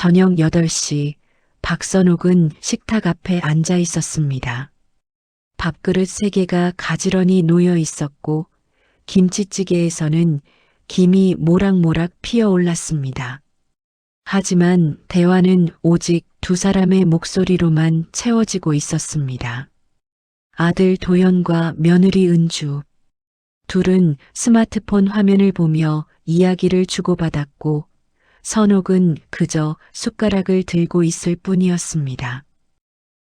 저녁 8시 박선옥은 식탁 앞에 앉아 있었습니다. 밥그릇 3개가 가지런히 놓여 있었고 김치찌개에서는 김이 모락모락 피어 올랐습니다. 하지만 대화는 오직 두 사람의 목소리로만 채워지고 있었습니다. 아들 도연과 며느리 은주. 둘은 스마트폰 화면을 보며 이야기를 주고받았고 선옥은 그저 숟가락을 들고 있을 뿐이었습니다.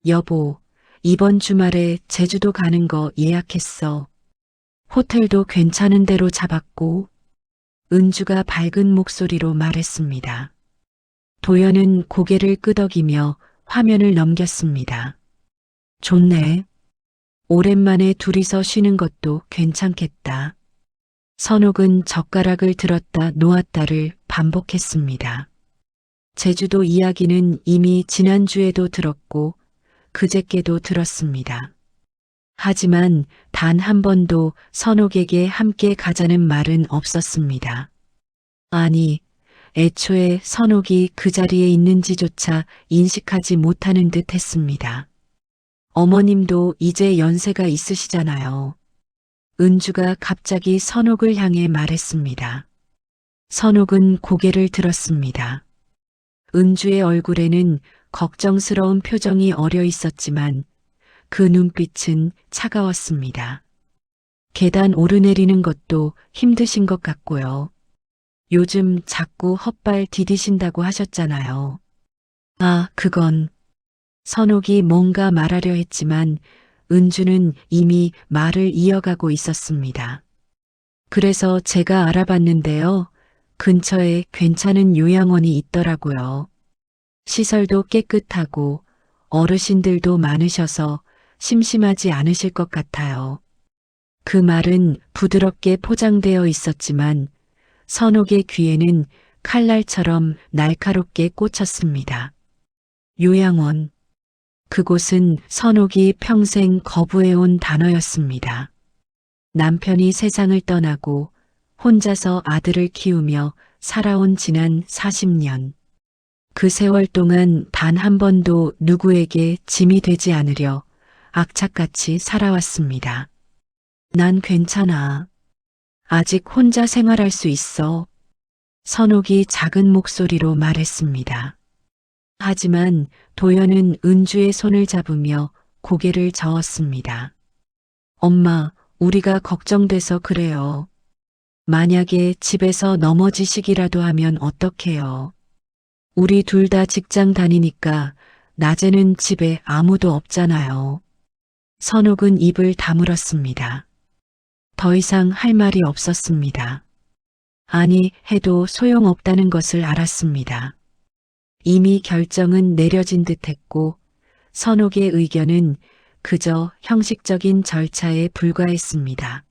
여보, 이번 주말에 제주도 가는 거 예약했어. 호텔도 괜찮은 데로 잡았고. 은주가 밝은 목소리로 말했습니다. 도연은 고개를 끄덕이며 화면을 넘겼습니다. 좋네. 오랜만에 둘이서 쉬는 것도 괜찮겠다. 선옥은 젓가락을 들었다 놓았다를 반복했습니다. 제주도 이야기는 이미 지난주에도 들었고 그제께도 들었습니다. 하지만 단 한 번도 선옥에게 함께 가자는 말은 없었습니다. 아니, 애초에 선옥이 그 자리에 있는지조차 인식하지 못하는 듯 했습니다. 어머님도 이제 연세가 있으시잖아요. 은주가 갑자기 선옥을 향해 말했습니다. 선옥은 고개를 들었습니다. 은주의 얼굴에는 걱정스러운 표정이 어려 있었지만 그 눈빛은 차가웠습니다. 계단 오르내리는 것도 힘드신 것 같고요. 요즘 자꾸 헛발 디디신다고 하셨잖아요. 아, 그건. 선옥이 뭔가 말하려 했지만 은주는 이미 말을 이어가고 있었습니다. 그래서 제가 알아봤는데요. 근처에 괜찮은 요양원이 있더라고요. 시설도 깨끗하고 어르신들도 많으셔서 심심하지 않으실 것 같아요. 그 말은 부드럽게 포장되어 있었지만 선옥의 귀에는 칼날처럼 날카롭게 꽂혔습니다. 요양원. 그곳은 선옥이 평생 거부해온 단어였습니다. 남편이 세상을 떠나고 혼자서 아들을 키우며 살아온 지난 40년. 그 세월 동안 단 한 번도 누구에게 짐이 되지 않으려 악착같이 살아왔습니다. 난 괜찮아. 아직 혼자 생활할 수 있어. 선옥이 작은 목소리로 말했습니다. 하지만 도연은 은주의 손을 잡으며 고개를 저었습니다. 엄마, 우리가 걱정돼서 그래요. 만약에 집에서 넘어지시기라도 하면 어떡해요. 우리 둘 다 직장 다니니까 낮에는 집에 아무도 없잖아요. 선옥은 입을 다물었습니다. 더 이상 할 말이 없었습니다. 아니, 해도 소용없다는 것을 알았습니다. 이미 결정은 내려진 듯했고 선옥의 의견은 그저 형식적인 절차에 불과했습니다.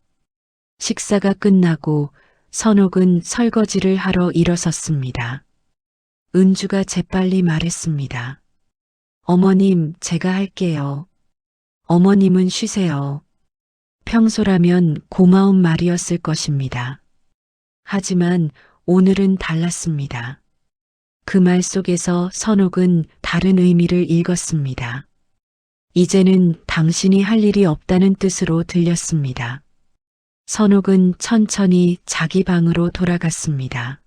식사가 끝나고 선옥은 설거지를 하러 일어섰습니다. 은주가 재빨리 말했습니다. 어머님, 제가 할게요. 어머님은 쉬세요. 평소라면 고마운 말이었을 것입니다. 하지만 오늘은 달랐습니다. 그 말 속에서 선옥은 다른 의미를 읽었습니다. 이제는 당신이 할 일이 없다는 뜻으로 들렸습니다. 선옥은 천천히 자기 방으로 돌아갔습니다.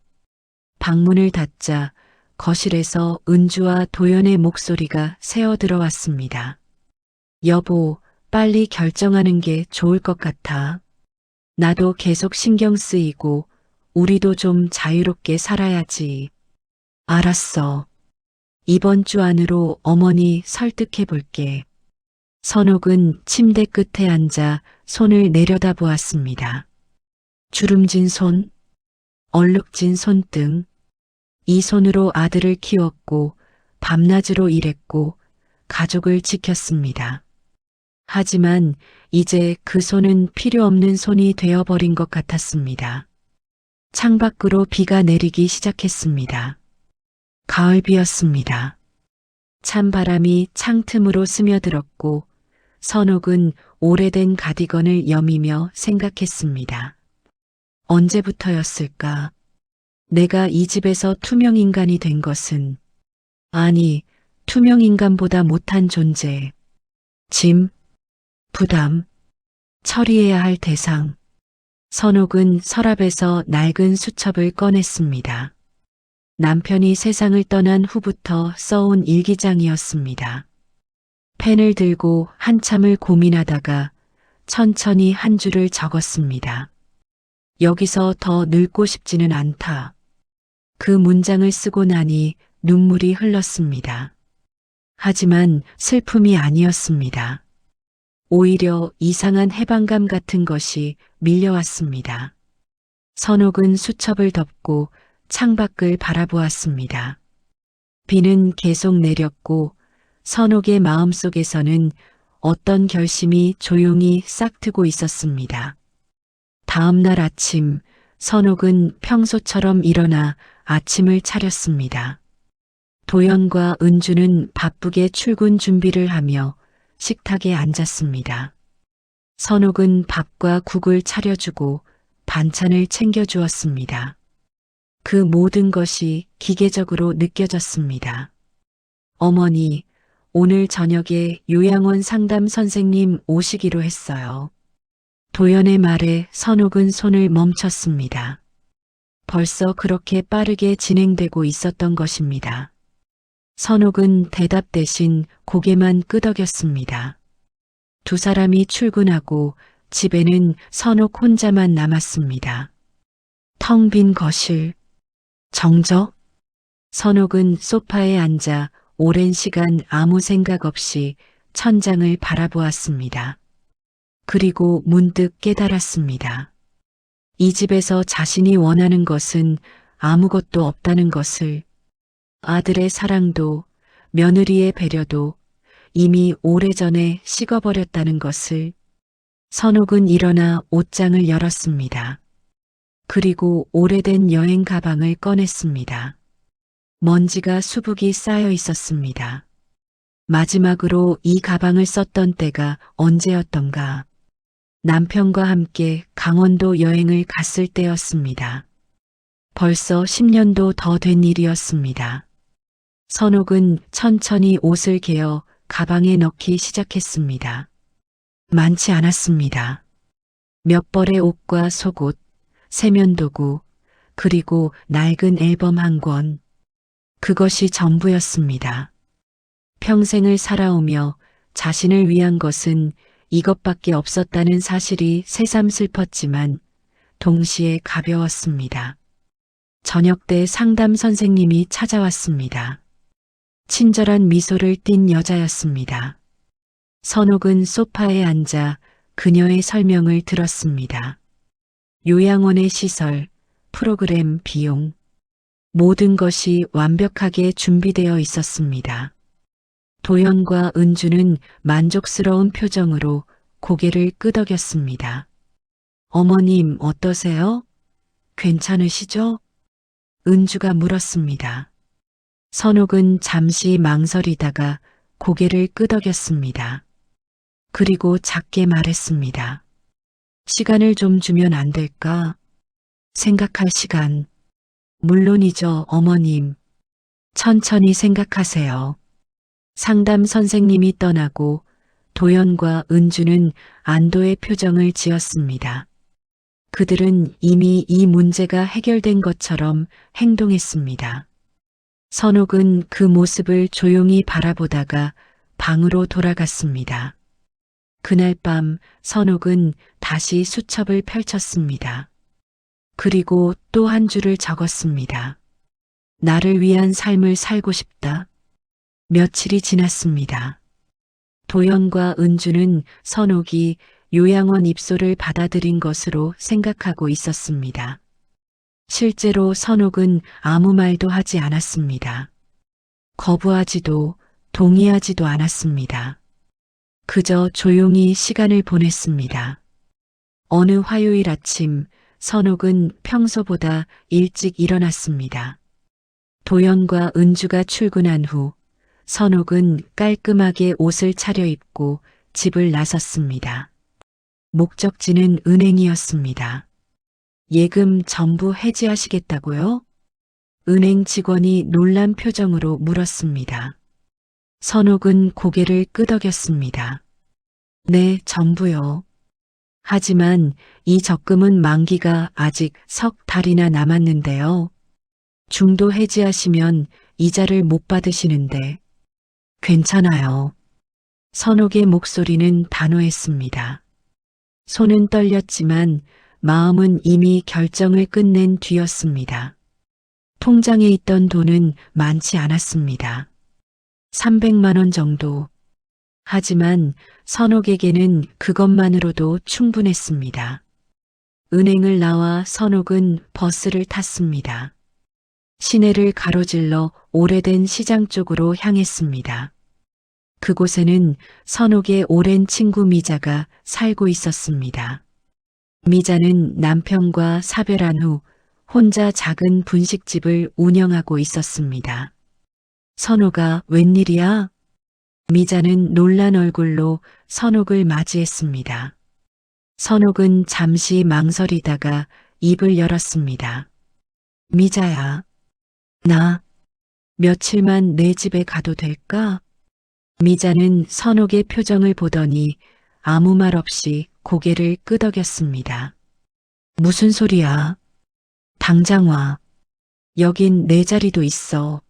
방문을 닫자 거실에서 은주와 도연의 목소리가 새어 들어왔습니다. 여보, 빨리 결정하는 게 좋을 것 같아. 나도 계속 신경 쓰이고 우리도 좀 자유롭게 살아야지. 알았어. 이번 주 안으로 어머니 설득해 볼게. 선옥은 침대 끝에 앉아 손을 내려다보았습니다. 주름진 손, 얼룩진 손등. 이 손으로 아들을 키웠고 밤낮으로 일했고 가족을 지켰습니다. 하지만 이제 그 손은 필요 없는 손이 되어버린 것 같았습니다. 창밖으로 비가 내리기 시작했습니다. 가을비였습니다. 찬바람이 창틈으로 스며들었고 선옥은 오래된 가디건을 여미며 생각했습니다. 언제부터였을까? 내가 이 집에서 투명인간이 된 것은 아니, 투명 인간보다 못한 존재. 짐, 부담, 처리해야 할 대상. 선옥은 서랍에서 낡은 수첩을 꺼냈습니다. 남편이 세상을 떠난 후부터 써온 일기장이었습니다. 펜을 들고 한참을 고민하다가 천천히 한 줄을 적었습니다. 여기서 더 늙고 싶지는 않다. 그 문장을 쓰고 나니 눈물이 흘렀습니다. 하지만 슬픔이 아니었습니다. 오히려 이상한 해방감 같은 것이 밀려왔습니다. 선옥은 수첩을 덮고 창밖을 바라보았습니다. 비는 계속 내렸고 선옥의 마음속에서는 어떤 결심이 조용히 싹트고 있었습니다. 다음 날 아침, 선옥은 평소처럼 일어나 아침을 차렸습니다. 도연과 은주는 바쁘게 출근 준비를 하며 식탁에 앉았습니다. 선옥은 밥과 국을 차려주고 반찬을 챙겨주었습니다. 그 모든 것이 기계적으로 느껴졌습니다. 어머니, 오늘 저녁에 요양원 상담 선생님 오시기로 했어요. 도연의 말에 선옥은 손을 멈췄습니다. 벌써 그렇게 빠르게 진행되고 있었던 것입니다. 선옥은 대답 대신 고개만 끄덕였습니다. 두 사람이 출근하고 집에는 선옥 혼자만 남았습니다. 텅 빈 거실, 정적. 선옥은 소파에 앉아 오랜 시간 아무 생각 없이 천장을 바라보았습니다. 그리고 문득 깨달았습니다. 이 집에서 자신이 원하는 것은 아무것도 없다는 것을, 아들의 사랑도 며느리의 배려도 이미 오래전에 식어버렸다는 것을. 선옥은 일어나 옷장을 열었습니다. 그리고 오래된 여행 가방을 꺼냈습니다. 먼지가 수북이 쌓여 있었습니다. 마지막으로 이 가방을 썼던 때가 언제였던가. 남편과 함께 강원도 여행을 갔을 때였습니다. 벌써 10년도 더 된 일이었습니다. 선옥은 천천히 옷을 개어 가방에 넣기 시작했습니다. 많지 않았습니다. 몇 벌의 옷과 속옷, 세면도구, 그리고 낡은 앨범 한 권. 그것이 전부였습니다. 평생을 살아오며 자신을 위한 것은 이것밖에 없었다는 사실이 새삼 슬펐지만 동시에 가벼웠습니다. 저녁 때 상담 선생님이 찾아왔습니다. 친절한 미소를 띤 여자였습니다. 선옥은 소파에 앉아 그녀의 설명을 들었습니다. 요양원의 시설, 프로그램 비용, 모든 것이 완벽하게 준비되어 있었습니다. 도연과 은주는 만족스러운 표정으로 고개를 끄덕였습니다. 어머님 어떠세요? 괜찮으시죠? 은주가 물었습니다. 선옥은 잠시 망설이다가 고개를 끄덕였습니다. 그리고 작게 말했습니다. 시간을 좀 주면 안 될까? 생각할 시간. 물론이죠, 어머님. 천천히 생각하세요. 상담 선생님이 떠나고 도연과 은주는 안도의 표정을 지었습니다. 그들은 이미 이 문제가 해결된 것처럼 행동했습니다. 선옥은 그 모습을 조용히 바라보다가 방으로 돌아갔습니다. 그날 밤 선옥은 다시 수첩을 펼쳤습니다. 그리고 또 한 줄을 적었습니다. 나를 위한 삶을 살고 싶다. 며칠이 지났습니다. 도연과 은주는 선옥이 요양원 입소를 받아들인 것으로 생각하고 있었습니다. 실제로 선옥은 아무 말도 하지 않았습니다. 거부하지도 동의하지도 않았습니다. 그저 조용히 시간을 보냈습니다. 어느 화요일 아침 선옥은 평소보다 일찍 일어났습니다. 도연과 은주가 출근한 후 선옥은 깔끔하게 옷을 차려입고 집을 나섰습니다. 목적지는 은행이었습니다. 예금 전부 해지하시겠다고요? 은행 직원이 놀란 표정으로 물었습니다. 선옥은 고개를 끄덕였습니다. 네, 전부요. 하지만 이 적금은 만기가 아직 석 달이나 남았는데요. 중도 해지하시면 이자를 못 받으시는데. 괜찮아요. 선옥의 목소리는 단호했습니다. 손은 떨렸지만 마음은 이미 결정을 끝낸 뒤였습니다. 통장에 있던 돈은 많지 않았습니다. 300만 원 정도. 하지만 선옥에게는 그것만으로도 충분했습니다. 은행을 나와 선옥은 버스를 탔습니다. 시내를 가로질러 오래된 시장 쪽으로 향했습니다. 그곳에는 선옥의 오랜 친구 미자가 살고 있었습니다. 미자는 남편과 사별한 후 혼자 작은 분식집을 운영하고 있었습니다. 선옥아, 웬일이야? 미자는 놀란 얼굴로 선옥을 맞이했습니다. 선옥은 잠시 망설이다가 입을 열었습니다. 미자야, 나 며칠만 내 집에 가도 될까? 미자는 선옥의 표정을 보더니 아무 말 없이 고개를 끄덕였습니다. 무슨 소리야? 당장 와. 여긴 내 자리도 있어.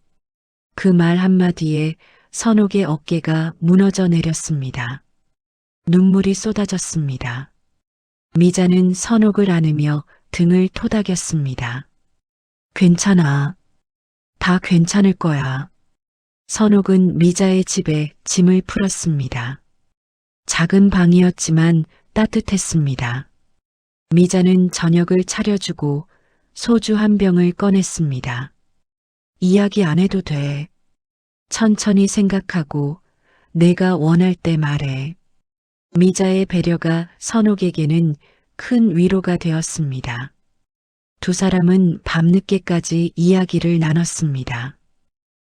그 말 한마디에 선옥의 어깨가 무너져 내렸습니다. 눈물이 쏟아졌습니다. 미자는 선옥을 안으며 등을 토닥였습니다. 괜찮아. 다 괜찮을 거야. 선옥은 미자의 집에 짐을 풀었습니다. 작은 방이었지만 따뜻했습니다. 미자는 저녁을 차려주고 소주 한 병을 꺼냈습니다. 이야기 안 해도 돼. 천천히 생각하고 내가 원할 때 말해. 미자의 배려가 선옥에게는 큰 위로가 되었습니다. 두 사람은 밤늦게까지 이야기를 나눴습니다.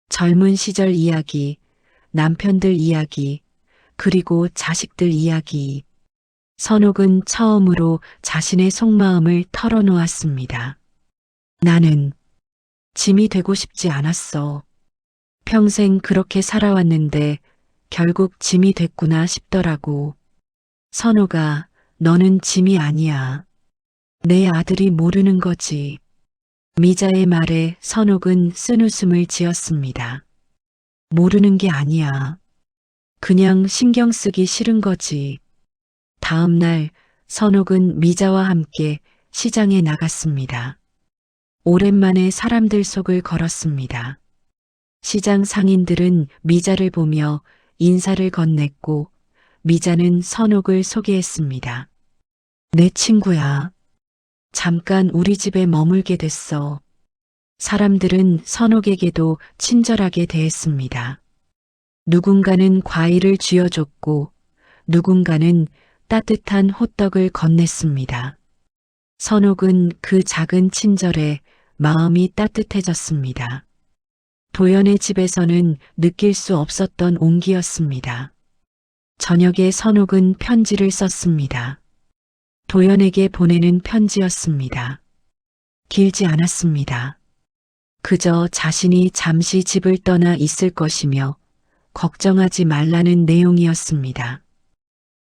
젊은 시절 이야기, 남편들 이야기, 그리고 자식들 이야기. 선옥은 처음으로 자신의 속마음을 털어놓았습니다. 나는 짐이 되고 싶지 않았어. 평생 그렇게 살아왔는데 결국 짐이 됐구나 싶더라고. 선옥아, 너는 짐이 아니야. 내 아들이 모르는 거지. 미자의 말에 선옥은 쓴웃음을 지었습니다. 모르는 게 아니야. 그냥 신경 쓰기 싫은 거지. 다음 날 선옥은 미자와 함께 시장에 나갔습니다. 오랜만에 사람들 속을 걸었습니다. 시장 상인들은 미자를 보며 인사를 건넸고 미자는 선옥을 소개했습니다. 내 친구야. 잠깐 우리 집에 머물게 됐어. 사람들은 선옥에게도 친절하게 대했습니다. 누군가는 과일을 쥐어줬고 누군가는 따뜻한 호떡을 건넸습니다. 선옥은 그 작은 친절에 마음이 따뜻해졌습니다. 도연의 집에서는 느낄 수 없었던 온기였습니다. 저녁에 선옥은 편지를 썼습니다. 도연에게 보내는 편지였습니다. 길지 않았습니다. 그저 자신이 잠시 집을 떠나 있을 것이며 걱정하지 말라는 내용이었습니다.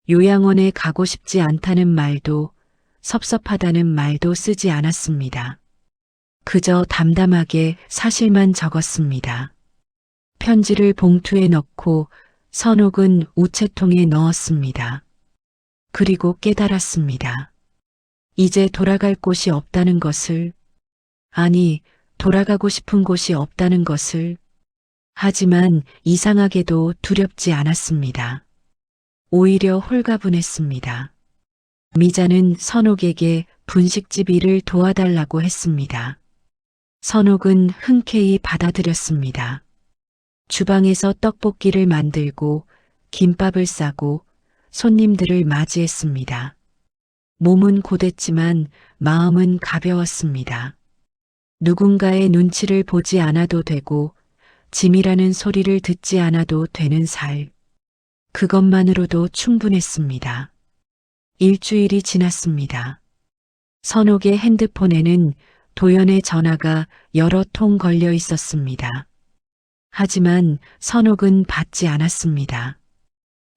요양원에 가고 싶지 않다는 말도 섭섭하다는 말도 쓰지 않았습니다. 그저 담담하게 사실만 적었습니다. 편지를 봉투에 넣고 선옥은 우체통에 넣었습니다. 그리고 깨달았습니다. 이제 돌아갈 곳이 없다는 것을, 아니, 돌아가고 싶은 곳이 없다는 것을. 하지만 이상하게도 두렵지 않았습니다. 오히려 홀가분했습니다. 미자는 선옥에게 분식집 일을 도와달라고 했습니다. 선옥은 흔쾌히 받아들였습니다. 주방에서 떡볶이를 만들고 김밥을 싸고 손님들을 맞이했습니다. 몸은 고됐지만 마음은 가벼웠습니다. 누군가의 눈치를 보지 않아도 되고 짐이라는 소리를 듣지 않아도 되는 살. 그것만으로도 충분했습니다. 일주일이 지났습니다. 선옥의 핸드폰에는 도연의 전화가 여러 통 걸려 있었습니다. 하지만 선옥은 받지 않았습니다.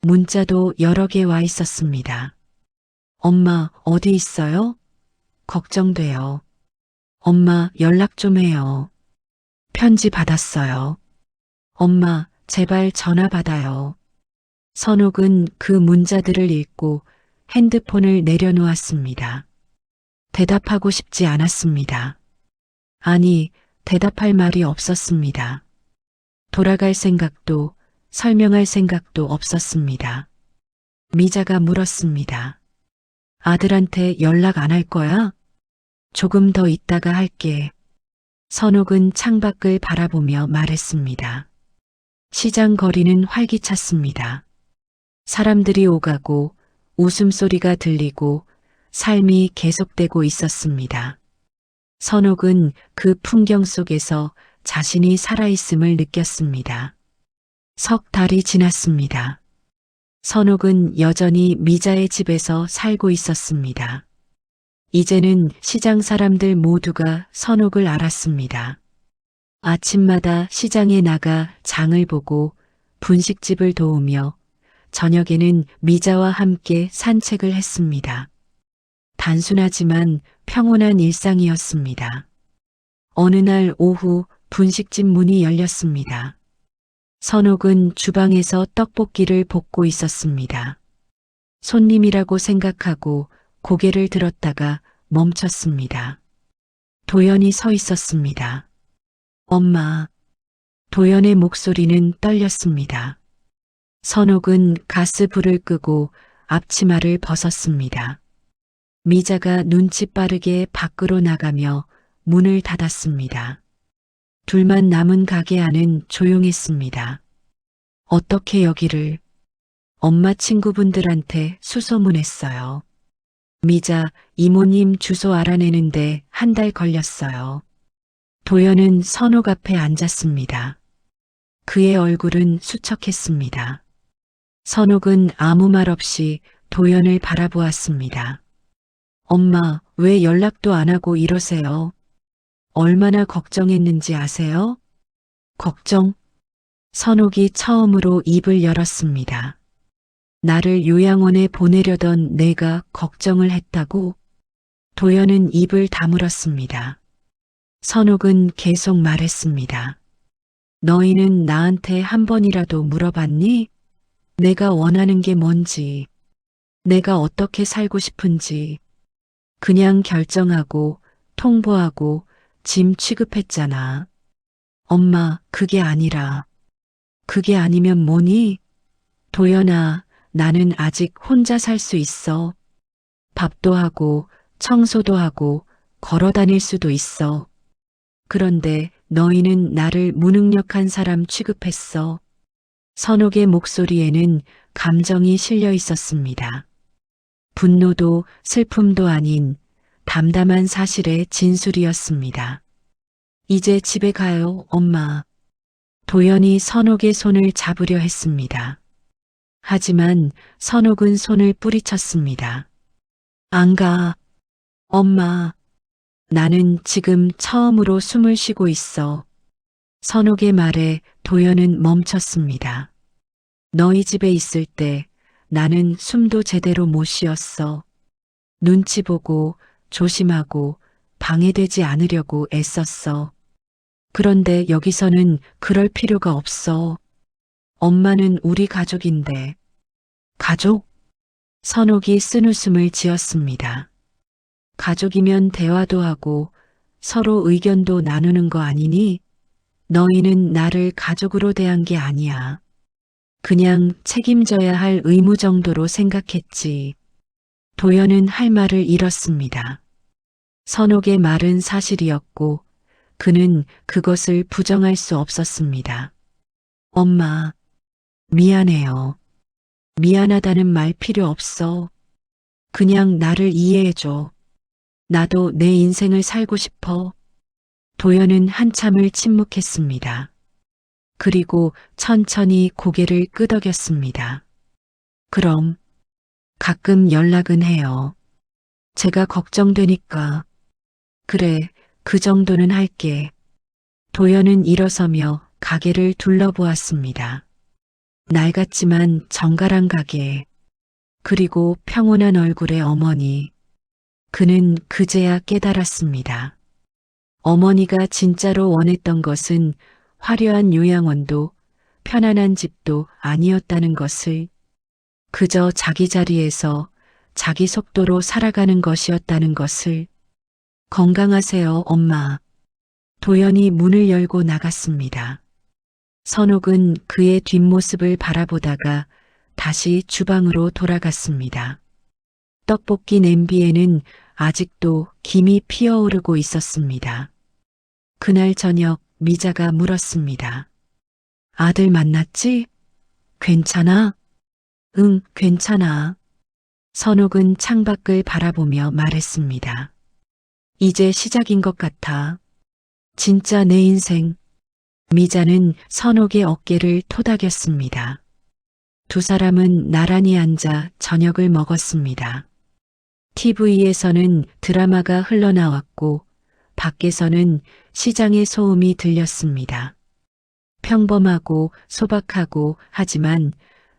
문자도 여러 개 와 있었습니다. 엄마, 어디 있어요? 걱정돼요. 엄마, 연락 좀 해요. 편지 받았어요. 엄마, 제발 전화 받아요. 선옥은 그 문자들을 읽고 핸드폰을 내려놓았습니다. 대답하고 싶지 않았습니다. 아니, 대답할 말이 없었습니다. 돌아갈 생각도 설명할 생각도 없었습니다. 미자가 물었습니다. 아들한테 연락 안 할 거야? 조금 더 있다가 할게. 선옥은 창밖을 바라보며 말했습니다. 시장 거리는 활기찼습니다. 사람들이 오가고 웃음소리가 들리고 삶이 계속되고 있었습니다. 선옥은 그 풍경 속에서 자신이 살아있음을 느꼈습니다. 석 달이 지났습니다. 선옥은 여전히 미자의 집에서 살고 있었습니다. 이제는 시장 사람들 모두가 선옥을 알았습니다. 아침마다 시장에 나가 장을 보고 분식집을 도우며 저녁에는 미자와 함께 산책을 했습니다. 단순하지만 평온한 일상이었습니다. 어느 날 오후 분식집 문이 열렸습니다. 선옥은 주방에서 떡볶이를 볶고 있었습니다. 손님이라고 생각하고 고개를 들었다가 멈췄습니다. 도연이 서 있었습니다. 엄마. 도연의 목소리는 떨렸습니다. 선옥은 가스불을 끄고 앞치마를 벗었습니다. 미자가 눈치 빠르게 밖으로 나가며 문을 닫았습니다. 둘만 남은 가게 안은 조용했습니다. 어떻게 여기를? 엄마 친구분들한테 수소문했어요. 미자, 이모님 주소 알아내는데 한 달 걸렸어요. 도연은 선옥 앞에 앉았습니다. 그의 얼굴은 수척했습니다. 선옥은 아무 말 없이 도연을 바라보았습니다. 엄마, 왜 연락도 안 하고 이러세요? 얼마나 걱정했는지 아세요? 걱정? 선옥이 처음으로 입을 열었습니다. 나를 요양원에 보내려던 내가 걱정을 했다고? 도연은 입을 다물었습니다. 선옥은 계속 말했습니다. 너희는 나한테 한 번이라도 물어봤니? 내가 원하는 게 뭔지, 내가 어떻게 살고 싶은지, 그냥 결정하고 통보하고 짐 취급했잖아. 엄마, 그게 아니라. 그게 아니면 뭐니? 도연아, 나는 아직 혼자 살 수 있어. 밥도 하고 청소도 하고 걸어 다닐 수도 있어. 그런데 너희는 나를 무능력한 사람 취급했어. 선옥의 목소리에는 감정이 실려 있었습니다. 분노도 슬픔도 아닌 담담한 사실의 진술이었습니다. 이제 집에 가요, 엄마. 도연이 선옥의 손을 잡으려 했습니다. 하지만 선옥은 손을 뿌리쳤습니다. 안 가. 엄마. 나는 지금 처음으로 숨을 쉬고 있어. 선옥의 말에 도연은 멈췄습니다. 너희 집에 있을 때 나는 숨도 제대로 못 쉬었어. 눈치 보고 조심하고 방해되지 않으려고 애썼어. 그런데 여기서는 그럴 필요가 없어. 엄마는 우리 가족인데. 가족? 선옥이 쓴웃음을 지었습니다. 가족이면 대화도 하고 서로 의견도 나누는 거 아니니? 너희는 나를 가족으로 대한 게 아니야. 그냥 책임져야 할 의무 정도로 생각했지. 도연은 할 말을 잃었습니다. 선옥의 말은 사실이었고 그는 그것을 부정할 수 없었습니다. 엄마, 미안해요. 미안하다는 말 필요 없어. 그냥 나를 이해해줘. 나도 내 인생을 살고 싶어. 도연은 한참을 침묵했습니다. 그리고 천천히 고개를 끄덕였습니다. 그럼 가끔 연락은 해요. 제가 걱정되니까. 그래, 그 정도는 할게. 도연은 일어서며 가게를 둘러보았습니다. 낡았지만 정갈한 가게, 그리고 평온한 얼굴의 어머니. 그는 그제야 깨달았습니다. 어머니가 진짜로 원했던 것은 화려한 요양원도 편안한 집도 아니었다는 것을, 그저 자기 자리에서 자기 속도로 살아가는 것이었다는 것을. 건강하세요, 엄마. 도연이 문을 열고 나갔습니다. 선옥은 그의 뒷모습을 바라보다가 다시 주방으로 돌아갔습니다. 떡볶이 냄비에는 아직도 김이 피어오르고 있었습니다. 그날 저녁 미자가 물었습니다. 아들 만났지? 괜찮아? 응, 괜찮아. 선옥은 창밖을 바라보며 말했습니다. 이제 시작인 것 같아. 진짜 내 인생. 미자는 선옥의 어깨를 토닥였습니다. 두 사람은 나란히 앉아 저녁을 먹었습니다. TV에서는 드라마가 흘러나왔고 밖에서는 시장의 소음이 들렸습니다. 평범하고 소박하고 하지만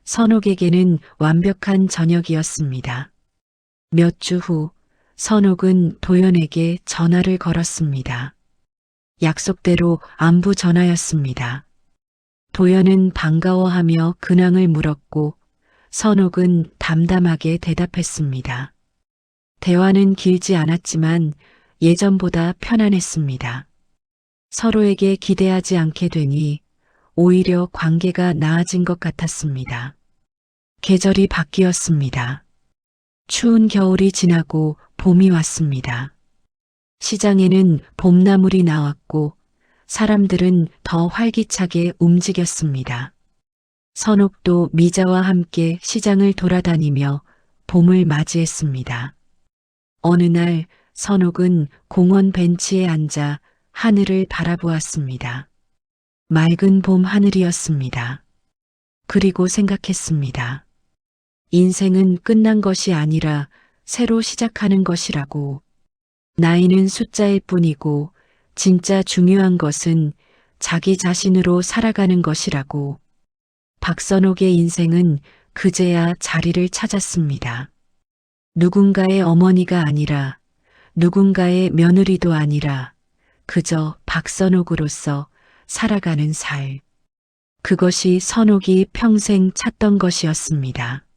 선옥에게는 완벽한 저녁이었습니다. 몇 주 후 선옥은 도연에게 전화를 걸었습니다. 약속대로 안부 전화였습니다. 도연은 반가워하며 근황을 물었고 선옥은 담담하게 대답했습니다. 대화는 길지 않았지만 예전보다 편안했습니다. 서로에게 기대하지 않게 되니 오히려 관계가 나아진 것 같았습니다. 계절이 바뀌었습니다. 추운 겨울이 지나고 봄이 왔습니다. 시장에는 봄나물이 나왔고 사람들은 더 활기차게 움직였습니다. 선옥도 미자와 함께 시장을 돌아다니며 봄을 맞이했습니다. 어느 날 선옥은 공원 벤치에 앉아 하늘을 바라보았습니다. 맑은 봄 하늘이었습니다. 그리고 생각했습니다. 인생은 끝난 것이 아니라 새로 시작하는 것이라고. 나이는 숫자일 뿐이고 진짜 중요한 것은 자기 자신으로 살아가는 것이라고. 박선옥의 인생은 그제야 자리를 찾았습니다. 누군가의 어머니가 아니라, 누군가의 며느리도 아니라 그저 박선옥으로서 살아가는 삶. 그것이 선옥이 평생 찾던 것이었습니다.